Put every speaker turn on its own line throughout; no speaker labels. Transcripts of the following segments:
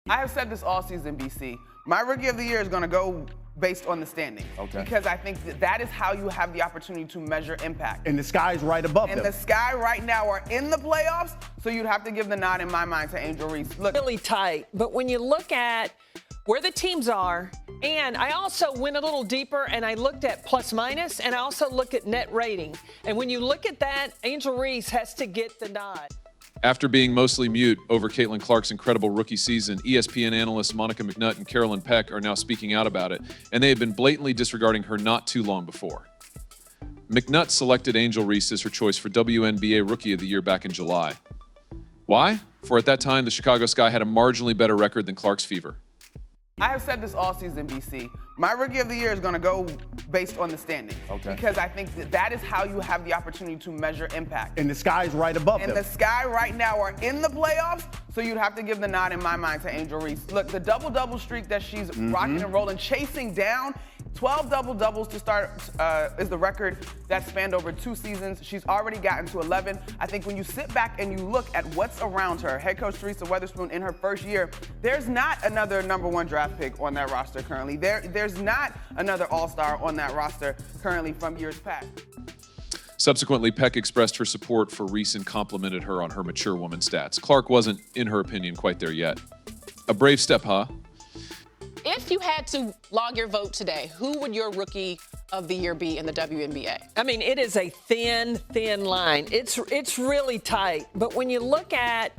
I have said this all season, BC. My Rookie of the Year is going to go based on the standings.
Okay.
Because I think that is how you have the opportunity to measure impact.
And the sky's right above them.
And the Sky right now are in the playoffs, so you'd have to give the nod in my mind to Angel Reese. Look,
really tight, but when you look at where the teams are, and I also went a little deeper and I looked at plus minus, and I also look at net rating. And when you look at that, Angel Reese has to get the nod.
After being mostly mute over Caitlin Clark's incredible rookie season, ESPN analysts Monica McNutt and Carolyn Peck are now speaking out about it, and they had been blatantly disregarding her not too long before. McNutt selected Angel Reese as her choice for WNBA Rookie of the Year back in July. Why? For at that time, the Chicago Sky had a marginally better record than Clark's Fever.
I have said this all season, BC. My Rookie of the Year is going to go based on the standings.
Okay.
Because I think that is how you have the opportunity to measure impact.
And the sky's right above
And
them.
the Sky right now are in the playoffs, so you'd have to give the nod in my mind to Angel Reese. Look, the double-double streak that she's rocking and rolling, chasing down, 12 double-doubles to start is the record that spanned over 2 seasons. She's already gotten to 11. I think when you sit back and you look at what's around her, head coach Teresa Weatherspoon in her first year, there's not another #1 draft pick on that roster currently. There's not another all-star on that roster currently from years past.
Subsequently, Peck expressed her support for Reese and complimented her on her mature woman stats. Clark wasn't, in her opinion, quite there yet. A brave step, huh?
If you had to log your vote today, who would your Rookie of the Year be in the WNBA?
I mean, it is a thin line. It's really tight. But when you look at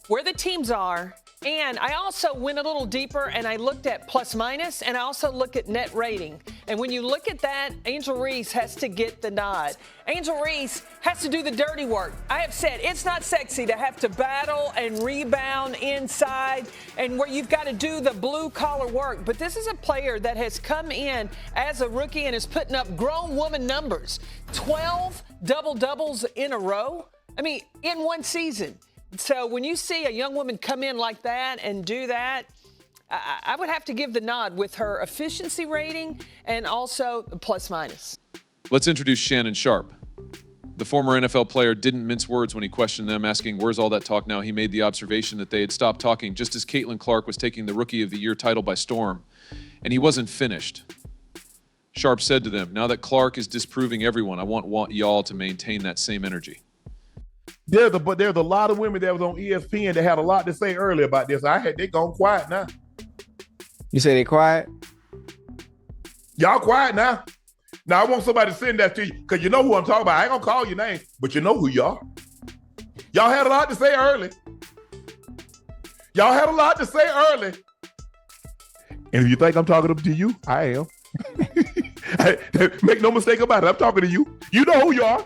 where the teams are, and I also went a little deeper and I looked at plus minus, and I also look at net rating. And when you look at that, Angel Reese has to get the nod. Angel Reese has to do the dirty work. I have said it's not sexy to have to battle and rebound inside and where you've got to do the blue-collar work. But this is a player that has come in as a rookie and is putting up grown woman numbers. 12 double-doubles in a row. I mean, in one season. So when you see a young woman come in like that and do that, I would have to give the nod with her efficiency rating and also the plus minus.
Let's introduce Shannon Sharpe. The former NFL player didn't mince words when he questioned them, asking, "Where's all that talk now?" He made the observation that they had stopped talking just as Caitlin Clark was taking the Rookie of the Year title by storm, and he wasn't finished. Sharpe said to them, "Now that Clark is disproving everyone, I want y'all to maintain that same energy."
There's a lot of women that was on ESPN that had a lot to say earlier about this. They gone quiet now.
You say they quiet?
Y'all quiet now. Now I want somebody to send that to you because you know who I'm talking about. I ain't gonna call your name, but you know who you are. Y'all had a lot to say early. Y'all had a lot to say early. And if you think I'm talking to you, I am. Make no mistake about it. I'm talking to you. You know who you are.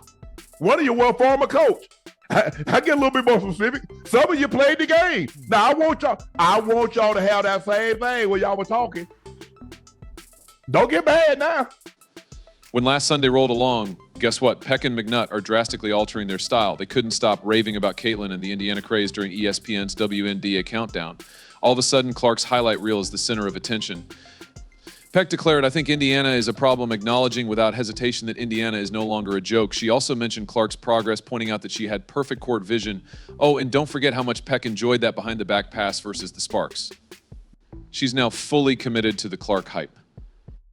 One of you was a former coach. I get a little bit more specific. Some of you played the game. Now I want y'all to have that same thing when y'all were talking. Don't get mad now.
When last Sunday rolled along, guess what? Peck and McNutt are drastically altering their style. They couldn't stop raving about Caitlin and the Indiana craze during ESPN's WNBA Countdown. All of a sudden, Clark's highlight reel is the center of attention. Peck declared, "I think Indiana is a problem," acknowledging without hesitation that Indiana is no longer a joke. She also mentioned Clark's progress, pointing out that she had perfect court vision. Oh, and don't forget how much Peck enjoyed that behind-the-back pass versus the Sparks. She's now fully committed to the Clark hype.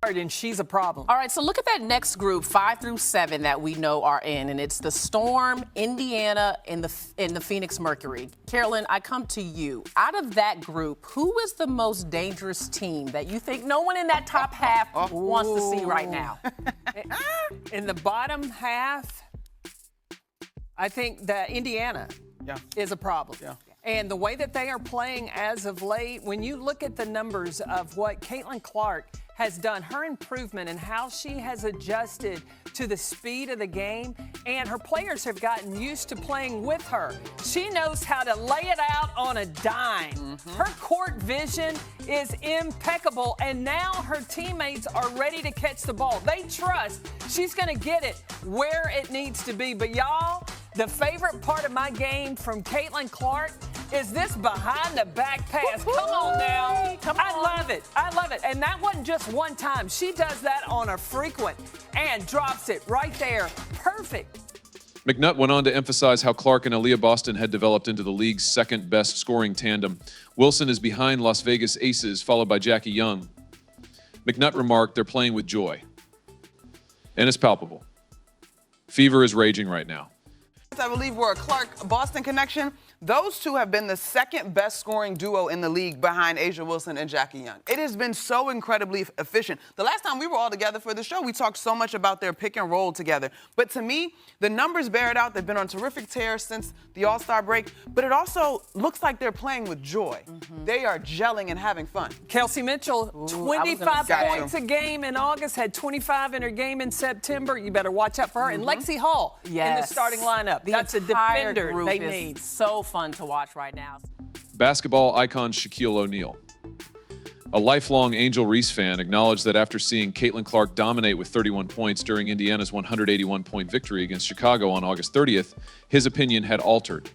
And she's a problem.
All right, so look at that next group, 5 through 7, that we know are in, and it's the Storm, Indiana, and the Phoenix Mercury. Carolyn, I come to you. Out of that group, who is the most dangerous team that you think no one in that top half wants to see right now?
In the bottom half, I think that Indiana is a problem. Yeah. And the way that they are playing as of late, when you look at the numbers of what Caitlin Clark has done, her improvement and how she has adjusted to the speed of the game, and her players have gotten used to playing with her. She knows how to lay it out on a dime. Her court vision is impeccable, and now her teammates are ready to catch the ball. They trust she's going to get it where it needs to be. But y'all, the favorite part of my game from Caitlin Clark is this behind-the-back pass. Come on now. I love it. I love it. And that wasn't just one time. She does that on a frequent and drops it right there. Perfect.
McNutt went on to emphasize how Clark and Aaliyah Boston had developed into the league's second best scoring tandem. Wilson is behind Las Vegas Aces, followed by Jackie Young. McNutt remarked, "They're playing with joy." And it's palpable. Fever is raging right now.
I believe we're a Clark-Boston connection. Those two have been the second best scoring duo in the league behind A'ja Wilson and Jackie Young. It has been so incredibly efficient. The last time we were all together for the show, we talked so much about their pick and roll together. But to me, the numbers bear it out. They've been on terrific tear since the All-Star break. But it also looks like they're playing with joy. They are gelling and having fun.
Kelsey Mitchell, 25
Got
points
you.
a game in August, had 25 in her game in September. You better watch out for her. And Lexi Hall in the starting lineup. That's a defender
group
they
is
need.
so fun to watch right now.
Basketball icon Shaquille O'Neal. A lifelong Angel Reese fan acknowledged that after seeing Caitlin Clark dominate with 31 points during Indiana's 181-point victory against Chicago on August 30th, his opinion had altered.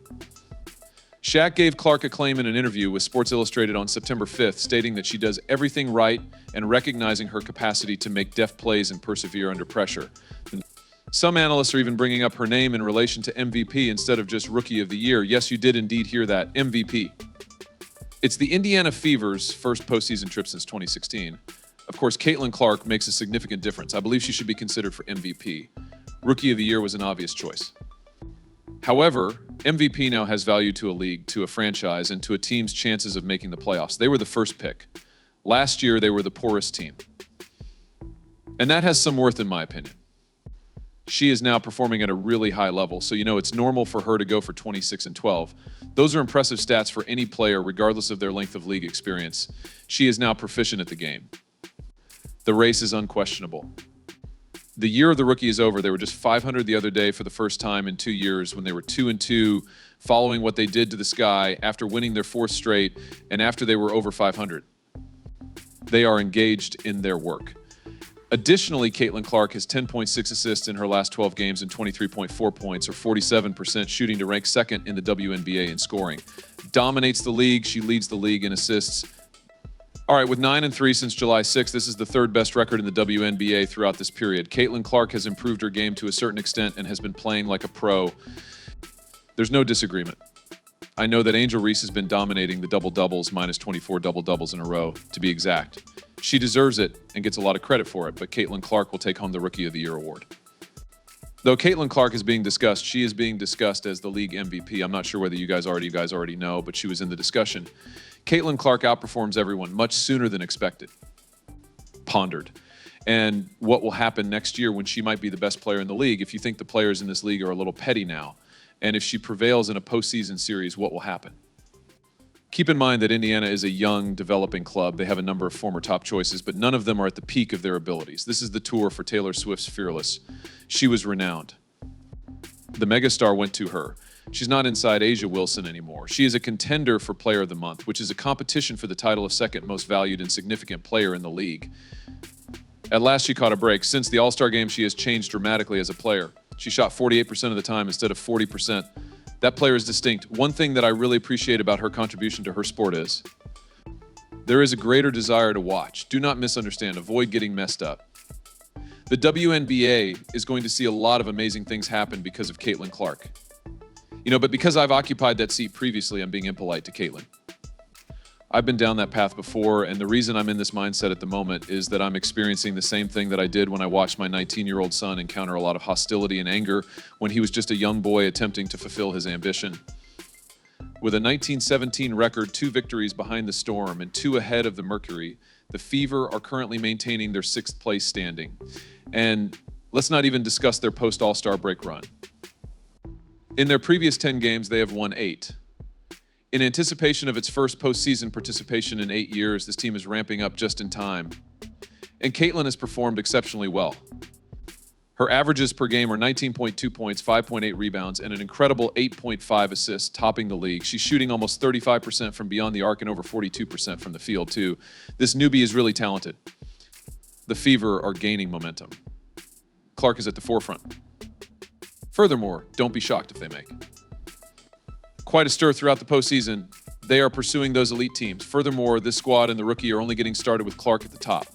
Shaq gave Clark a claim in an interview with Sports Illustrated on September 5th, stating that she does everything right and recognizing her capacity to make deft plays and persevere under pressure. Some analysts are even bringing up her name in relation to MVP instead of just Rookie of the Year. Yes, you did indeed hear that, MVP. It's the Indiana Fever's first postseason trip since 2016. Of course, Caitlin Clark makes a significant difference. I believe she should be considered for MVP. Rookie of the Year was an obvious choice. However, MVP now has value to a league, to a franchise, and to a team's chances of making the playoffs. They were the first pick. Last year, they were the poorest team. And that has some worth in my opinion. She is now performing at a really high level, so it's normal for her to go for 26 and 12. Those are impressive stats for any player, regardless of their length of league experience. She is now proficient at the game. The race is unquestionable. The year of the rookie is over. They were just 500 the other day for the first time in 2 years when they were 2-2, following what they did to the Sky after winning their fourth straight and after they were over 500. They are engaged in their work. Additionally, Caitlin Clark has 10.6 assists in her last 12 games and 23.4 points, or 47% shooting, to rank second in the WNBA in scoring. Dominates the league. She leads the league in assists. All right, with 9-3 since July 6th, this is the third best record in the WNBA throughout this period. Caitlin Clark has improved her game to a certain extent and has been playing like a pro. There's no disagreement. I know that Angel Reese has been dominating the double-doubles, minus 24 double-doubles in a row, to be exact. She deserves it and gets a lot of credit for it, but Caitlin Clark will take home the Rookie of the Year award. Though Caitlin Clark is being discussed, she is being discussed as the league MVP. I'm not sure whether you guys already know, but she was in the discussion. Caitlin Clark outperforms everyone much sooner than expected. Pondered. And what will happen next year when she might be the best player in the league? If you think the players in this league are a little petty now, and if she prevails in a postseason series, what will happen? Keep in mind that Indiana is a young, developing club. They have a number of former top choices, but none of them are at the peak of their abilities. This is the tour for Taylor Swift's Fearless. She was renowned. The megastar went to her. She's not inside A'ja Wilson anymore. She is a contender for Player of the Month, which is a competition for the title of second most valued and significant player in the league. At last, she caught a break. Since the All-Star game, she has changed dramatically as a player. She shot 48% of the time instead of 40%. That player is distinct. One thing that I really appreciate about her contribution to her sport is there is a greater desire to watch. Do not misunderstand. Avoid getting messed up. The WNBA is going to see a lot of amazing things happen because of Caitlin Clark. But because I've occupied that seat previously, I'm being impolite to Caitlin. I've been down that path before, and the reason I'm in this mindset at the moment is that I'm experiencing the same thing that I did when I watched my 19-year-old son encounter a lot of hostility and anger when he was just a young boy attempting to fulfill his ambition. With a 1917 record, 2 victories behind the Storm and 2 ahead of the Mercury, the Fever are currently maintaining their 6th place standing. And let's not even discuss their post-All-Star break run. In their previous 10 games, they have won 8. In anticipation of its first postseason participation in 8 years, this team is ramping up just in time. And Caitlin has performed exceptionally well. Her averages per game are 19.2 points, 5.8 rebounds, and an incredible 8.5 assists, topping the league. She's shooting almost 35% from beyond the arc and over 42% from the field, too. This newbie is really talented. The Fever are gaining momentum. Clark is at the forefront. Furthermore, don't be shocked if they make. Quite a stir throughout the postseason. They are pursuing those elite teams. Furthermore, this squad and the rookie are only getting started with Clark at the top.